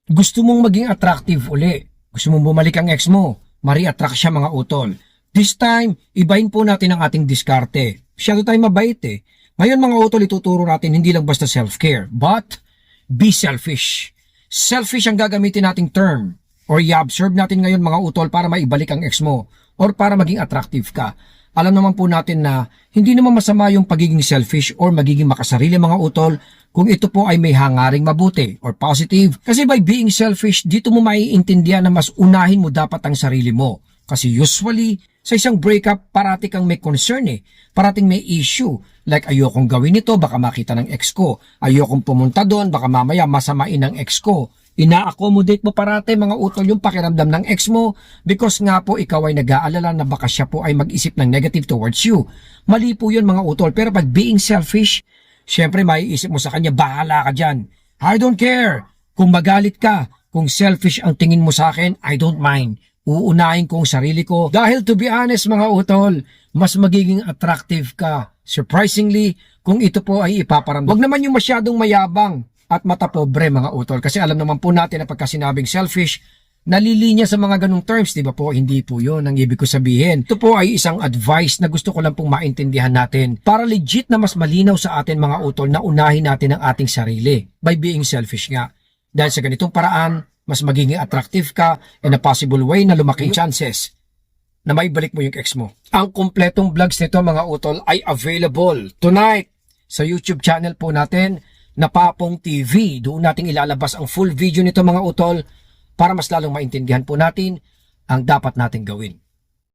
Gusto mong maging attractive uli. Gusto mong bumalik ang ex mo. Mari-attract siya mga utol. This time, ibahin po natin ang ating diskarte. Masyado tayo mabait eh. Ngayon mga utol, ituturo natin hindi lang basta self-care, but be selfish. Selfish ang gagamitin nating term or i-observe natin ngayon mga utol para maibalik ang ex mo or para maging attractive ka. Alam naman po natin na hindi naman masama yung pagiging selfish or magiging makasarili mga utol kung ito po ay may hangaring mabuti or positive. Kasi by being selfish, dito mo maiintindihan na mas unahin mo dapat ang sarili mo. Kasi usually, sa isang breakup, parati kang may concern eh. Parating may issue. Like, ayokong gawin ito, baka makita ng ex ko. Ayokong pumunta doon, baka mamaya masamain ng ex ko. Ina-accommodate mo parati mga utol yung pakiramdam ng ex mo because nga po ikaw ay nag-aalala na baka siya po ay mag-isip ng negative towards you. Mali po yun mga utol. Pero pag being selfish, syempre maiisip mo sa kanya, bahala ka dyan. I don't care. Kung magalit ka, kung selfish ang tingin mo sa akin, I don't mind. Uunahin ko ang sarili ko. Dahil to be honest mga utol, mas magiging attractive ka. Surprisingly, kung ito po ay ipaparamdam. Huwag naman yung masyadong mayabang at matapobre mga utol. Kasi alam naman po natin na pagka sinabing selfish, nalilinya sa mga ganong terms, di ba po? Hindi po yun ang ibig ko sabihin. Ito po ay isang advice na gusto ko lang pong maintindihan natin para legit na mas malinaw sa atin mga utol na unahin natin ang ating sarili by being selfish nga. Dahil sa ganitong paraan, mas magiging attractive ka in a possible way na lumaking chances na maibalik mo yung ex mo. Ang kumpletong vlogs nito mga utol ay available tonight sa YouTube channel po natin na Papong TV. Doon natin ilalabas ang full video nito mga utol para mas lalong maintindihan po natin ang dapat nating gawin.